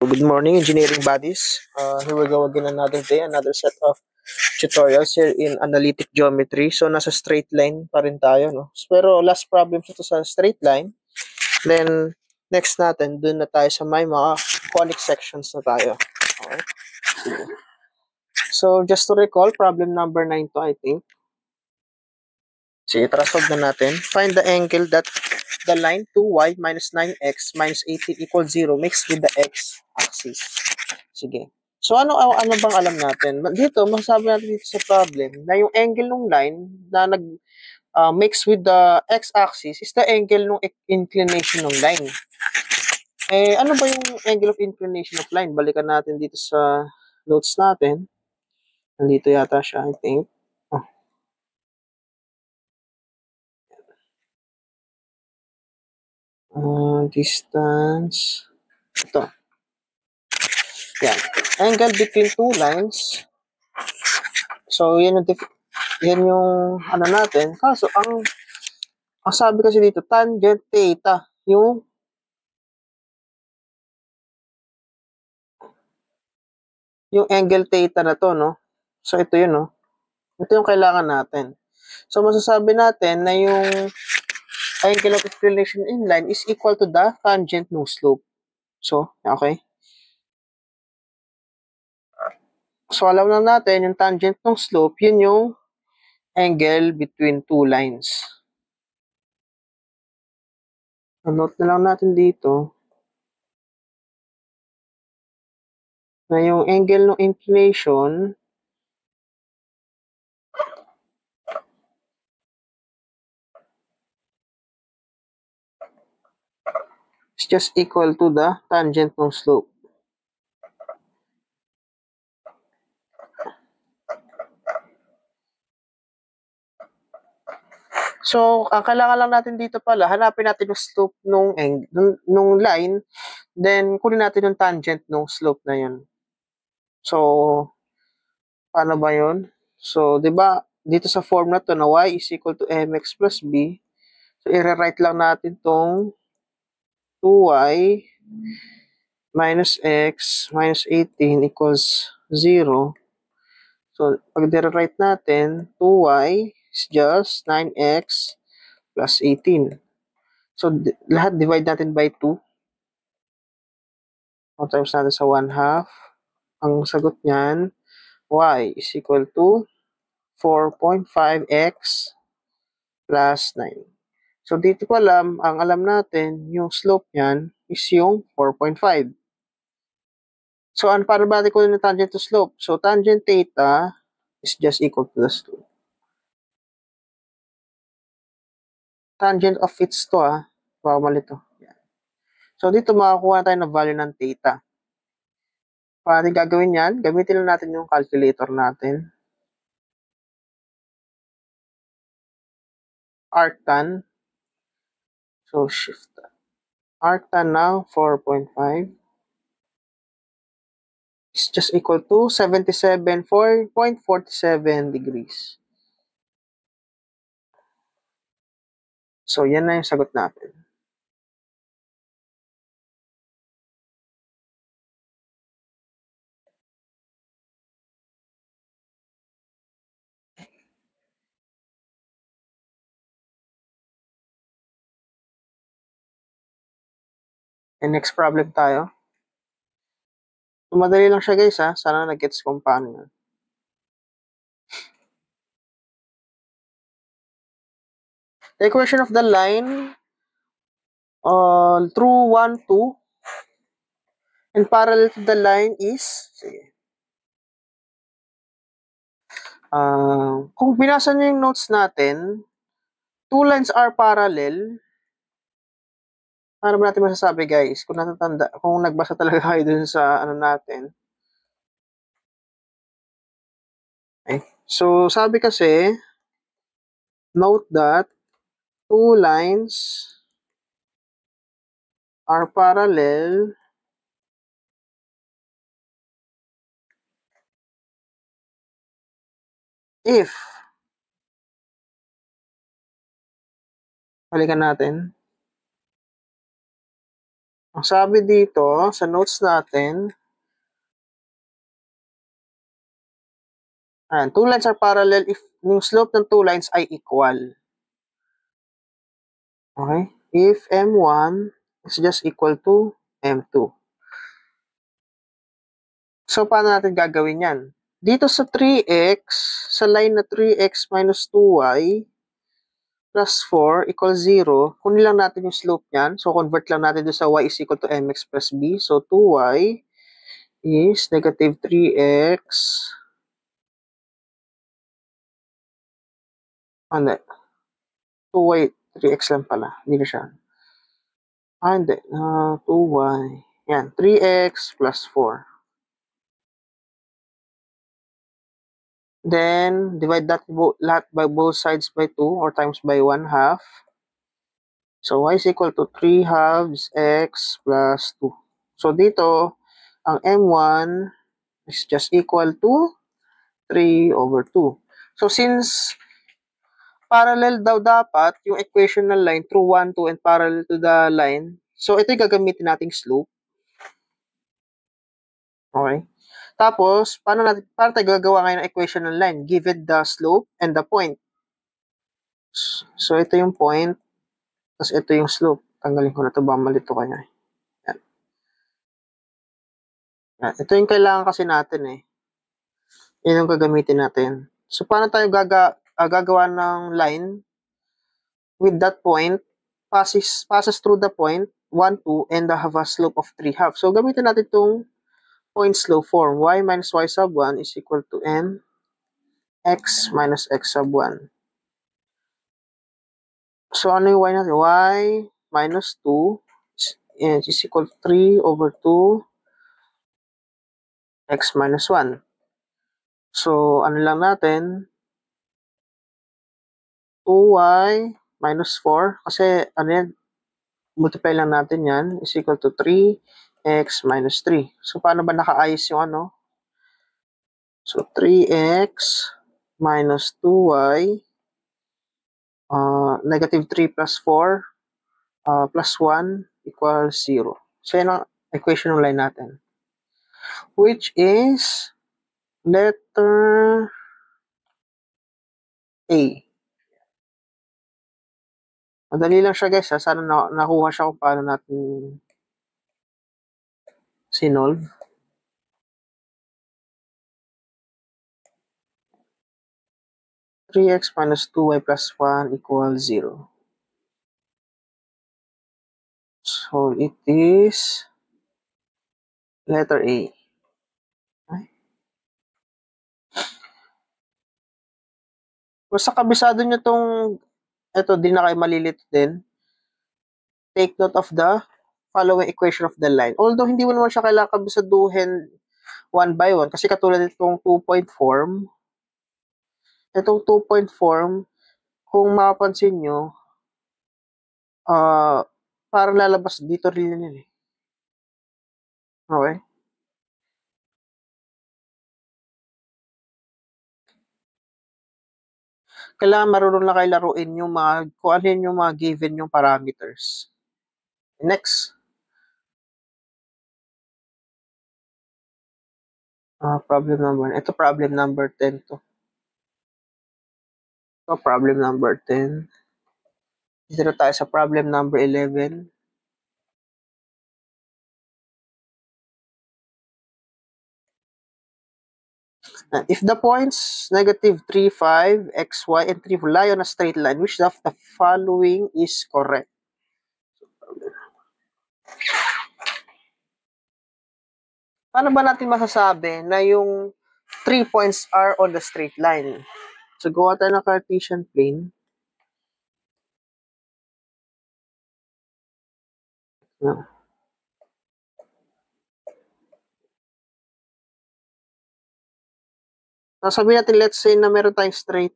Good morning, engineering buddies. Here we go again another day, another set of tutorials here in analytic geometry. So, nasa straight line pa rin tayo, no? Pero last problem ito sa straight line. Then, next natin, dun na tayo sa may mga conic sections na tayo. Okay? So, just to recall, problem number 9 to, I think. Sige, tara solve na natin. Find the angle that the line 2y minus 9x minus 18 equals 0 mixed with the x-axis. Sige. So, ano bang alam natin? Dito, masasabi natin dito sa problem na yung angle ng line na mix with the x-axis is the angle ng inclination ng line. Ano ba yung angle of inclination of line? Balikan natin dito sa notes natin. Nandito yata siya, I think. Distance. Ito. Yan. Angle between two lines. So, yan yung ano natin. Kaso, ang sabi kasi dito, tangent theta. Yung angle theta na to, no? So, ito yun, no? Ito yung kailangan natin. So, masasabi natin na yung angle of inclination in line is equal to the tangent ng slope. So, okay? So, alam na natin yung tangent ng slope, yun yung angle between two lines. Note na lang natin dito na yung angle ng inclination is just equal to the tangent ng slope. So, ang kailangan lang natin dito pala, hanapin natin yung slope nung line, then kunin natin yung tangent nung slope na yun. So, paano ba yun? So, di ba, dito sa form na to na y is equal to mx plus b, so, i-rewrite lang natin tong 2y minus x minus 18 equals 0. So, pag i-rewrite natin, 2y is just 9x plus 18. So, lahat divide natin by 2. O times natin sa 1/2. Ang sagot niyan, y is equal to 4.5x plus 9. So, dito ko ang alam natin, yung slope niyan is yung 4.5. So, para ba natin kunin yung tangent to slope? So, tangent theta is just equal to the slope. Tangent of its to, baka mali to. So, dito makakuha tayo ng value ng theta. Para natin gagawin yan, gamitin lang natin yung calculator natin. Arctan. So, shift. Arctan now, 4.5 is just equal to 77.47 degrees. So, yan na yung sagot natin. And next problem tayo. So, madali lang siya guys ha. Sana nag-gets kung paano yun. The equation of the line through 1, 2 and parallel to the line is, sige. Kung binasa nyo yung notes natin, two lines are parallel. Ano ba natin masasabi guys? Kung natatanda, kung nagbasa talaga kayo dun sa ano natin. Okay. So, sabi kasi, note that two lines are parallel if, balikan natin. Ang sabi dito, sa notes natin, two lines are parallel if yung slope ng two lines ay equal. Okay? If M1 is just equal to M2. So, paano natin gagawin yan? Dito sa 3x, sa line na 3x minus 2y plus 4 equals 0, kunin lang natin yung slope niyan. So, convert lang natin doon sa y is equal to mx plus b. So, 2y is negative 3x. Hindi. 2y, 3x lang pala. Hindi na siya. Hindi. 2y. Yan. 3x plus 4. Then, divide that lahat by both sides by 2 or times by 1 half. So, y is equal to 3 halves x plus 2. So, dito, ang M1 is just equal to 3 over 2. So, since parallel daw dapat yung equation ng line through 1, 2, and parallel to the line, so ito yung gagamitin nating slope. Okay? Tapos, paano tayo gagawa ngayon ng equation ng line? Given the slope and the point. So, ito yung point. Tapos, ito yung slope. Tanggalin ko na ito. Baka malito kanya. Yan. Yan. Ito yung kailangan kasi natin eh. Yan yung gagamitin natin. So, paano tayo gagawa ng line with that point? Passes through the point, 1, 2, and have a slope of 3 halves. So, gamitin natin itong point slope form. Y minus y sub 1 is equal to n x minus x sub 1. So, ano yung y natin? Y minus 2 is equal to 3 over 2 x minus 1. So, ano lang natin? 2y minus 4. Kasi, ano yan? Multiply lang natin yan. Is equal to 3x minus 3. So, paano ba nakaayos yung ano? So, 3x minus 2y, negative 3 plus 4, plus 1 equals 0. So, yan ang equation ng line natin. Which is letter A. Madali lang siya guys. Sana nakuha siya kung paano natin sinolve. Three x minus 2y plus 1 equals 0. So, it is letter A. Okay. Kung sa kabisado nyo itong, ito din na kayo malilito din, take note of the following equation of the line. Although, hindi mo naman siya kailangan kabisaduhin one by one. Kasi katulad itong 2-point form, itong 2-point form, kung mapapansin nyo, parang lalabas dito rin yun eh. Okay? Kailangan marunong na kayo laruin yung mga, kung ano yung mga given yung parameters. Next. Problem number, ito problem number 10 to. Ito problem number 10. Dito na tayo sa problem number 11. If the points negative 3, 5, x, y, and 3 lie on a straight line, which of the following is correct? Paano ba natin masasabi na yung 3 points are on the straight line? So, gawa tayo ng Cartesian plane. No. Sabihin natin, let's say na meron tayong straight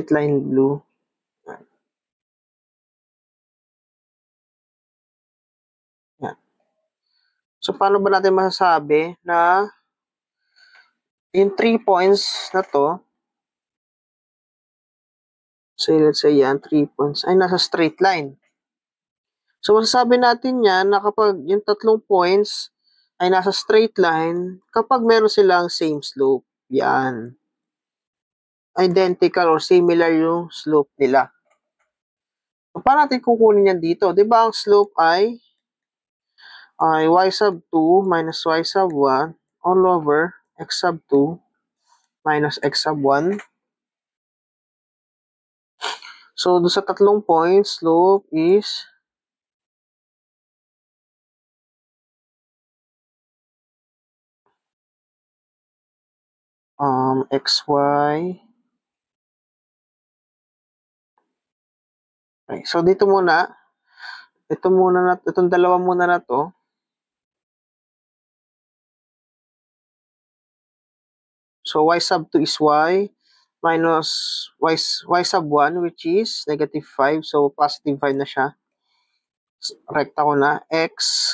line blue. Yan. So, paano ba natin masasabi na yung 3 points na to, so let's say yan, 3 points, ay nasa straight line. So, masasabi natin yan na kapag yung tatlong points ay nasa straight line, kapag meron silang same slope, yan. Identical or similar yung slope nila. So, paano natin kukunin yan dito? Di ba ang slope ay y sub 2 minus y sub 1 all over x sub 2 minus x sub 1. So, doon sa tatlong points, slope is xy. Okay, so dito muna, itong dalawa muna na to, so y sub 2 is y minus y sub 1 which is negative 5. So positive 5 na siya. Rekta ko na x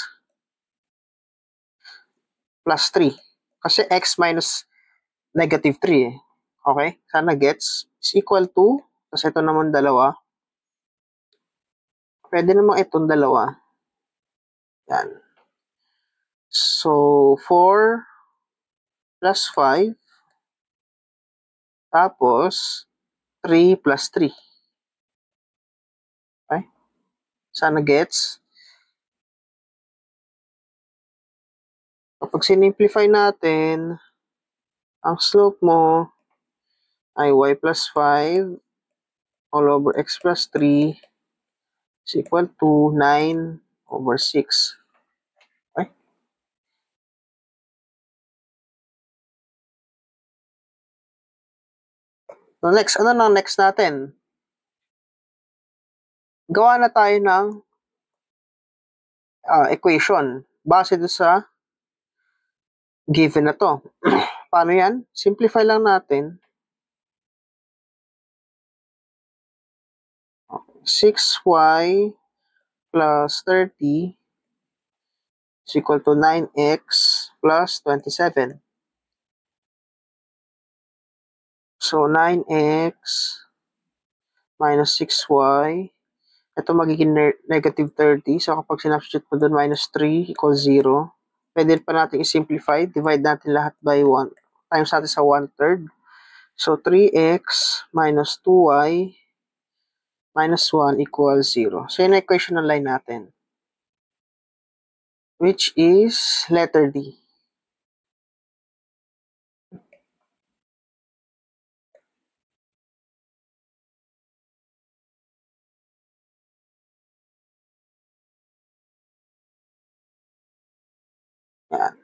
plus 3. Kasi x minus negative 3 eh. Okay? Sana gets. Is equal to, kasi ito naman dalawa. Pwede namang itong dalawa. Yan. So 4 plus 5 tapos 3 plus 3. Okay? Sana gets. Kapag sinimplify natin, ang slope mo ay y plus 5 all over x plus 3 is equal to 9 over 6. Okay? So next, ano na next natin? Gawa na tayo ng equation base do sa given na to. Paano yan? Simplify lang natin. 6y plus 30 is equal to 9x plus 27. So 9x minus 6y, ito magiging negative 30. So kapag sinubstitute mo doon, minus 3 equals 0. Pwede pa natin i-simplify. Divide natin lahat by 1. Times natin sa 1/3. So 3x minus 2y minus 1 equals 0. So yun ang equation ng line natin, which is letter D. Yan.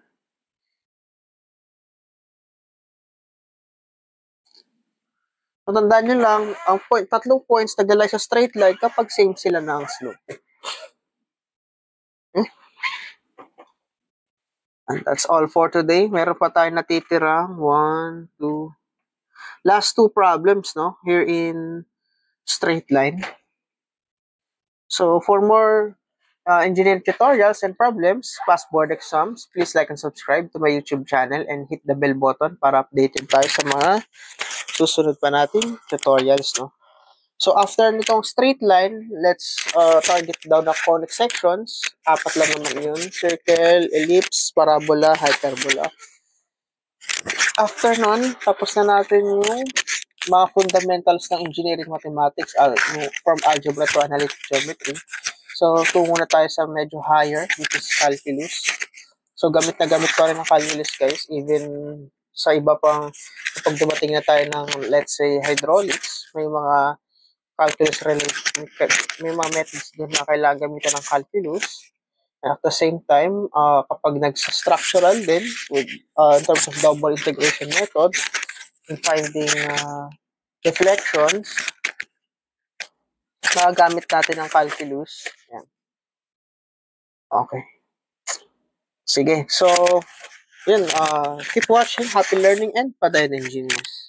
So, tandaan nyo lang, ang tatlong points naglalay sa straight line kapag same sila na ang slope. And that's all for today. Meron pa tayong natitirang 1, 2, last two problems, no? Here in straight line. So, for more engineering tutorials and problems, past board exams, please like and subscribe to my YouTube channel and hit the bell button para updated tayo sa mga susunod pa nating tutorials, no? So, after nitong straight line, let's target down the conic sections. 4 lang naman yun. Circle, ellipse, parabola, hyperbola. After nun, tapos na natin yung mga fundamentals ng engineering mathematics from algebra to analytic geometry. So, tungo na tayo sa medyo higher, which is calculus. So, gamit na gamit pa rin ang calculus, guys. Even sa iba pang, kapag dumating na tayo ng, let's say, hydraulics, may mga calculus related, may mga methods doon na kailangan gamitan ng calculus. And at the same time, kapag nag-structural din, with, in terms of double integration method, in finding deflections, nagagamit natin ng calculus. Yan. Okay. Sige. So, yun. Keep watching. Happy learning and Padayon Engineers.